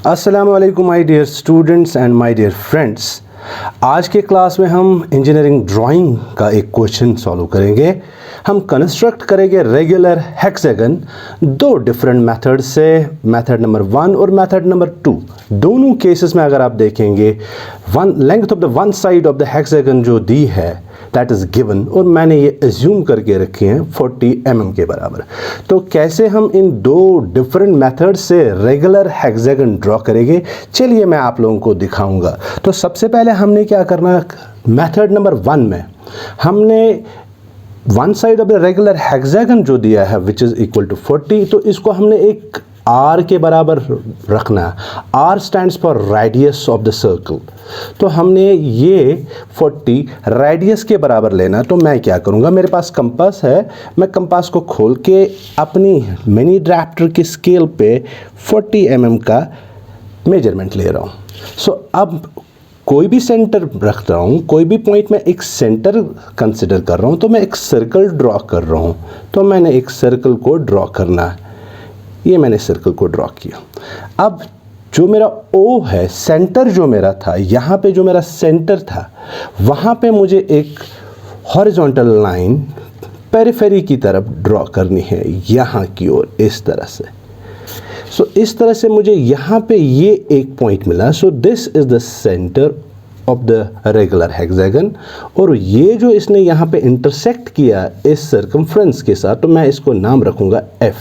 अस्सलामु अलैकुम my dear students and my dear friends. आज के क्लास में हम इंजीनियरिंग ड्राइंग का एक क्वेश्चन सॉल्व करेंगे। हम कंस्ट्रक्ट करेंगे रेगुलर हेक्सागन दो डिफरेंट मेथड से, मेथड नंबर 1 और मेथड नंबर 2। दोनों केसेस में अगर आप देखेंगे length of the one side of the hexagon जो दी है दैट इज़ गिवन, और मैंने ये एज्यूम करके रखे हैं 40 mm के बराबर। तो कैसे हम इन दो डिफरेंट मेथड से रेगुलर हेक्सागन ड्रॉ करेंगे, चलिए मैं आप लोगों को दिखाऊंगा। तो सबसे पहले हमने क्या करना, मेथड नंबर 1 में हमने one side of the regular hexagon जो दिया है विच इज़ इक्वल टू 40, तो इसको हमने एक आर के बराबर रखना है। R stands for radius of the circle. तो हमने ये 40 रेडियस के बराबर लेना। तो मैं क्या करूँगा, मेरे पास कंपास है, मैं कंपास को खोल के अपनी मिनी ड्राफ्टर की स्केल पे 40 mm का मेजरमेंट ले रहा हूँ। सो अब कोई भी सेंटर रख रहा हूँ, कोई भी पॉइंट में एक सेंटर कंसिडर कर रहा हूँ, तो मैं एक सर्कल ड्रॉ कर रहा हूँ। तो मैंने एक सर्कल को ड्रॉ करना है, ये मैंने सर्कल को ड्रॉ किया। अब जो मेरा ओ है, सेंटर जो मेरा था, यहाँ पे जो मेरा सेंटर था, वहाँ पे मुझे एक हॉरिजॉन्टल लाइन पेरिफेरी की तरफ ड्रॉ करनी है, यहाँ की ओर इस तरह से। सो इस तरह से मुझे यहाँ पे ये एक पॉइंट मिला। सो this is the centre of the regular hexagon, और ये जो इसने यहाँ पे इंटरसेक्ट किया इस सर्कमफ्रेंस के साथ, तो मैं इसको नाम रखूँगा F।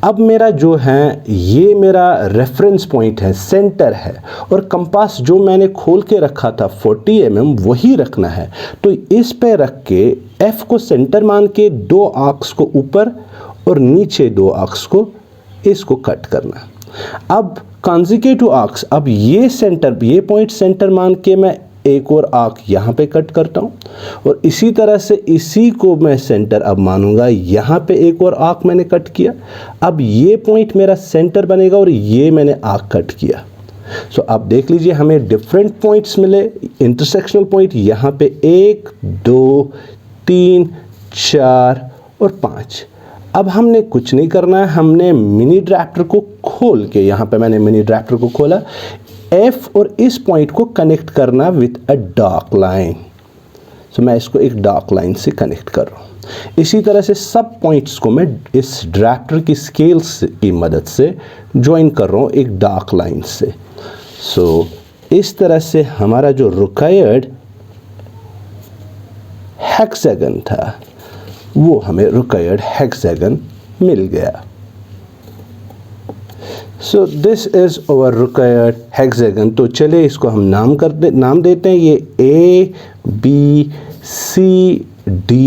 अब मेरा जो है ये मेरा रेफरेंस पॉइंट है, सेंटर है, और कंपास जो मैंने खोल के रखा था 40 mm वही रखना है। तो इस पे रख के F को सेंटर मान के दो आर्क्स को ऊपर और नीचे दो आर्क्स को इसको कट करना। अब कॉन्जिक्यूटिव आर्क्स, अब ये सेंटर, ये पॉइंट सेंटर मान के मैं एक और आर्क यहाँ पे कट करता हूँ, और इसी तरह से इसी को मैं सेंटर अब मानूंगा, यहाँ पे एक और आर्क मैंने कट किया। अब ये पॉइंट मेरा सेंटर बनेगा और ये मैंने आर्क कट किया। सो अब देख लीजिए हमें डिफरेंट पॉइंट्स मिले, इंटरसेक्शनल पॉइंट यहाँ पे 1 2 3 4 और 5। अब हमने कुछ नहीं करना है, हमने मिनी ड्राफ्टर को खोल के, यहाँ पे मैंने मिनी ड्राफ्टर को खोला, F और इस पॉइंट को कनेक्ट करना विथ अ डार्क लाइन। सो मैं इसको एक डार्क लाइन से कनेक्ट कर रहा हूँ। इसी तरह से सब पॉइंट्स को मैं इस ड्राफ्टर की स्केल्स की मदद से ज्वाइन कर रहा हूँ एक डार्क लाइन से। सो इस तरह से हमारा जो रिक्वायर्ड हेक्सागन था वो हमें रिक्वायर्ड हेक्सागन मिल गया। So this is our required hexagon. तो चलिए इसको हम नाम देते हैं, ये A B C D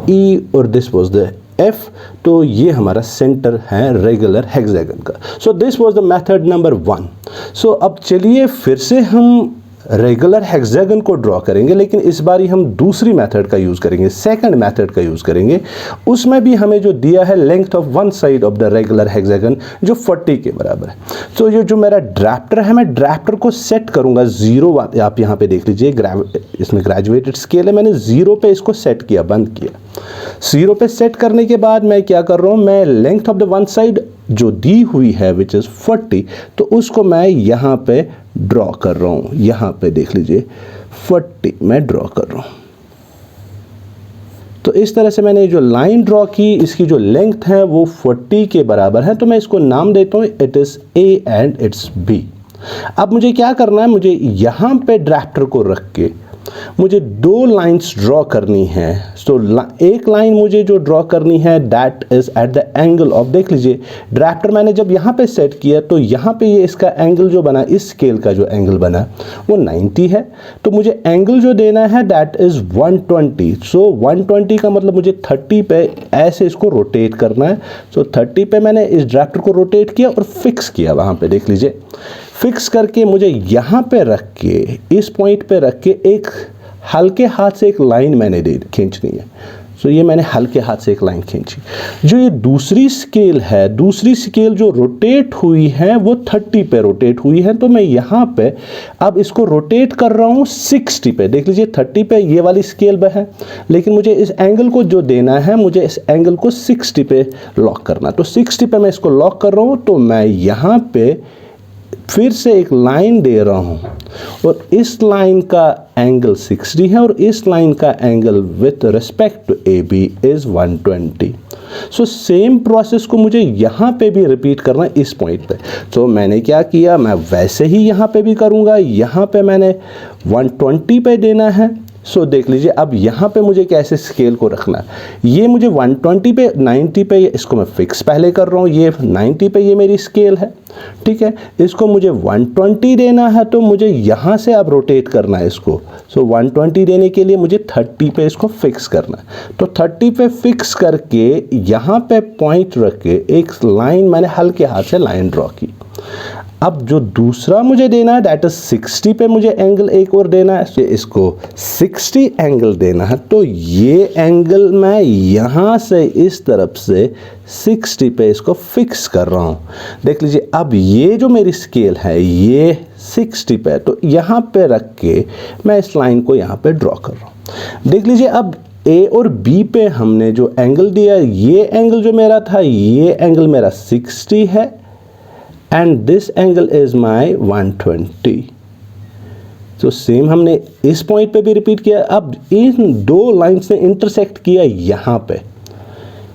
E और दिस वाज द F। तो ये हमारा सेंटर है रेगुलर हेक्सागन का। So this was the method number 1। सो अब चलिए फिर से हम रेगुलर हेक्सागन को ड्रॉ करेंगे, लेकिन इस बारी हम दूसरी मेथड का यूज़ करेंगे, सेकंड मेथड का यूज़ करेंगे। उसमें भी हमें जो दिया है length of one side of the regular hexagon जो 40 के बराबर है। तो ये जो मेरा ड्राफ्टर है, मैं ड्राफ्टर को सेट करूँगा 0। आप यहाँ पे देख लीजिए, इसमें ग्रेजुएटेड स्केल है, मैंने 0 पे इसको सेट किया, बंद किया। 0 पे सेट करने के बाद मैं क्या कर रहा हूँ, मैं length of the one side जो दी हुई है विच इज़ 40, तो उसको मैं यहाँ पे ड्रॉ कर रहा हूँ। यहाँ पे देख लीजिए 40 मैं ड्रॉ कर रहा हूँ। तो इस तरह से मैंने जो लाइन ड्रॉ की, इसकी जो लेंथ है वो 40 के बराबर है। तो मैं इसको नाम देता हूँ it is A and it's B। अब मुझे क्या करना है, मुझे यहाँ पे ड्राफ्टर को रख के मुझे दो लाइंस ड्रॉ करनी है। सो एक लाइन मुझे जो ड्रॉ करनी है that is at the angle of, देख लीजिए ड्राफ्टर मैंने जब यहाँ पे सेट किया तो यहाँ पे ये इसका एंगल जो बना, इस स्केल का जो एंगल बना वो 90 है। तो मुझे एंगल जो देना है दैट इज़ 120। सो 120 का मतलब मुझे 30 पे ऐसे इसको रोटेट करना है। सो 30 पे मैंने इस ड्राफ्टर को रोटेट किया और फिक्स किया। वहाँ पे देख लीजिए फिक्स करके मुझे यहाँ पे रख के, इस पॉइंट पे रख के एक हल्के हाथ से एक लाइन मैंने खींचनी है। सो ये मैंने हल्के हाथ से एक लाइन खींची। जो ये दूसरी स्केल है, दूसरी स्केल जो रोटेट हुई है वो 30 पे रोटेट हुई है। तो मैं यहाँ पे अब इसको रोटेट कर रहा हूँ 60 पे। देख लीजिए 30 पे ये वाली स्केल पे है, लेकिन मुझे इस एंगल को जो देना है, मुझे इस एंगल को 60 पे लॉक करना। तो 60 पे मैं इसको लॉक कर रहा हूँ। तो मैं यहाँ पे फिर से एक लाइन दे रहा हूँ और इस लाइन का एंगल 60 है और इस लाइन का angle with respect to A B is 120। So same process को मुझे यहाँ पे भी रिपीट करना है इस पॉइंट पे। तो मैंने क्या किया, मैं वैसे ही यहाँ पे भी करूँगा। यहाँ पे मैंने 120 पे देना है। सो देख लीजिए अब यहाँ पे मुझे कैसे स्केल को रखना है। ये मुझे 120 पे 90 पे, इसको मैं फिक्स पहले कर रहा हूँ, ये 90 पे ये मेरी स्केल है, ठीक है। इसको मुझे 120 देना है तो मुझे यहाँ से अब रोटेट करना है इसको। सो 120 देने के लिए मुझे 30 पे इसको फिक्स करना है। तो 30 पे फिक्स करके यहाँ पे पॉइंट रख के एक लाइन मैंने हल्के हाथ से लाइन ड्रॉ की। अब जो दूसरा मुझे देना है दैट इज 60 पे मुझे एंगल एक और देना है। तो इसको 60 एंगल देना है तो ये एंगल मैं यहाँ से इस तरफ से 60 पे इसको फिक्स कर रहा हूँ। देख लीजिए अब ये जो मेरी स्केल है ये 60 पे, तो यहाँ पे रख के मैं इस लाइन को यहाँ पे ड्रॉ कर रहा हूँ। देख लीजिए अब ए और बी पे हमने जो एंगल दिया, ये एंगल जो मेरा था ये एंगल मेरा 60 है and this angle is my 120। तो सेम हमने इस पॉइंट पे भी रिपीट किया। अब इन दो लाइंस ने इंटरसेक्ट किया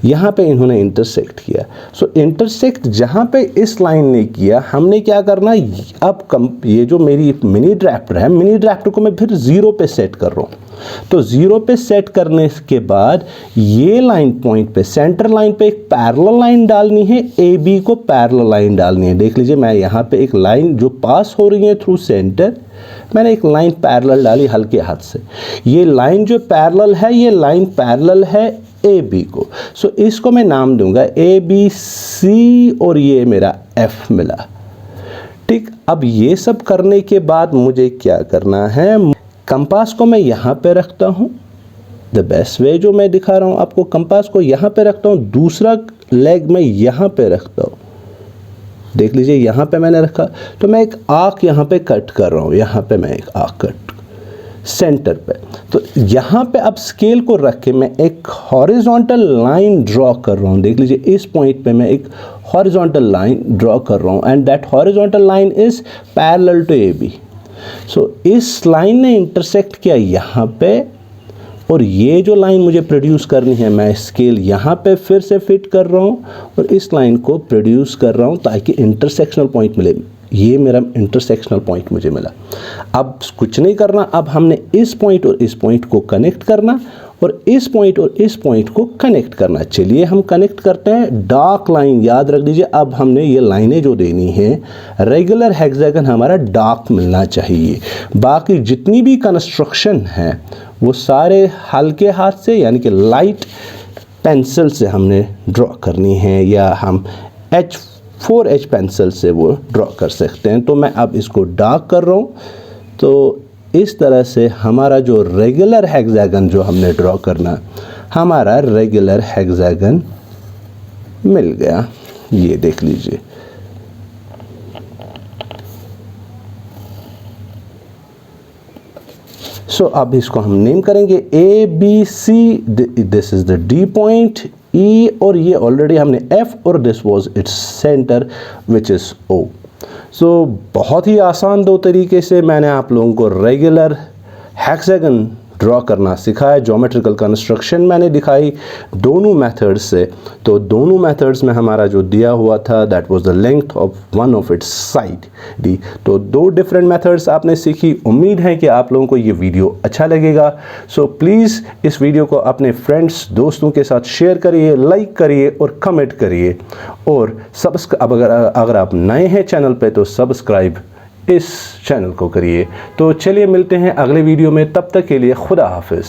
यहाँ पे इन्होंने इंटरसेक्ट किया। सो इंटरसेक्ट जहाँ पे इस लाइन ने किया, हमने क्या करना, अब ये जो मेरी मिनी ड्राफ्टर है, मिनी ड्राफ्टर को मैं फिर 0 पे सेट कर रहा हूँ। तो 0 पे सेट करने के बाद ये लाइन पॉइंट पे सेंटर लाइन पे एक पैरेलल लाइन डालनी है, ए बी को पैरेलल लाइन डालनी है। देख लीजिए मैं यहाँ पे एक लाइन जो पास हो रही है थ्रू सेंटर, मैंने एक लाइन पैरेलल डाली हल्के हाथ से। ये लाइन जो पैरेलल है, ये लाइन पैरेलल है ए बी को। सो इसको मैं नाम दूंगा ए बी सी और ये मेरा एफ मिला, ठीक। अब ये सब करने के बाद मुझे क्या करना है, कंपास को मैं यहाँ पे रखता हूँ। द बेस्ट वे जो मैं दिखा रहा हूँ आपको, कंपास को यहाँ पे रखता हूँ, दूसरा लेग मैं यहाँ पे रखता हूँ। देख लीजिए यहाँ पे मैंने रखा, तो मैं एक आर्क यहाँ पे कट कर रहा हूँ। यहाँ पे मैं एक आर्क कट सेंटर पे, तो यहाँ पे अब स्केल को रख के मैं एक हॉरिजॉन्टल लाइन ड्रॉ कर रहा हूँ। देख लीजिए इस पॉइंट पे मैं एक हॉरिजॉन्टल लाइन ड्रॉ कर रहा हूँ and that horizontal line is parallel to A B. So इस लाइन ने इंटरसेक्ट किया यहाँ पे, और ये जो लाइन मुझे प्रोड्यूस करनी है मैं स्केल यहाँ पे फिर से फिट कर रहा हूँ और इस लाइन को प्रोड्यूस कर रहा हूँ ताकि इंटरसेक्शनल पॉइंट मिले। ये मेरा इंटरसेक्शनल पॉइंट मुझे मिला। अब कुछ नहीं करना, अब हमने इस पॉइंट और इस पॉइंट को कनेक्ट करना और इस पॉइंट और इस पॉइंट को कनेक्ट करना। चलिए हम कनेक्ट करते हैं। डार्क लाइन याद रख लीजिए, अब हमने ये लाइनें जो देनी है, रेगुलर हेक्सागन हमारा डार्क मिलना चाहिए। बाकी जितनी भी कंस्ट्रक्शन है वो सारे हल्के हाथ से यानी कि लाइट पेंसिल से हमने ड्रॉ करनी है, या हम H4H पेंसिल से वो ड्रॉ कर सकते हैं। तो मैं अब इसको डार्क कर रहा हूँ। तो इस तरह से हमारा जो रेगुलर हेक्सागन जो हमने ड्रॉ करना, हमारा रेगुलर हेक्सागन मिल गया। ये देख लीजिए। सो अब इसको हम नेम करेंगे A B C, this is the D point, E और ये ऑलरेडी हमने एफ और this was its center which is O. So बहुत ही आसान दो तरीके से मैंने आप लोगों को रेगुलर हेक्सागन ड्रॉ करना सिखाया। ज्योमेट्रिकल कंस्ट्रक्शन मैंने दिखाई दोनों मेथड्स से। तो दोनों मेथड्स में हमारा जो दिया हुआ था that was the length of one of its side D. तो दो डिफरेंट मेथड्स आपने सीखी। उम्मीद है कि आप लोगों को ये वीडियो अच्छा लगेगा। सो प्लीज़ इस वीडियो को अपने फ्रेंड्स दोस्तों के साथ शेयर करिए, लाइक करिए और कमेंट करिए। और अगर आप नए हैं चैनल पे तो सब्सक्राइब इस चैनल को करिए। तो चलिए मिलते हैं अगले वीडियो में, तब तक के लिए खुदा हाफिज़।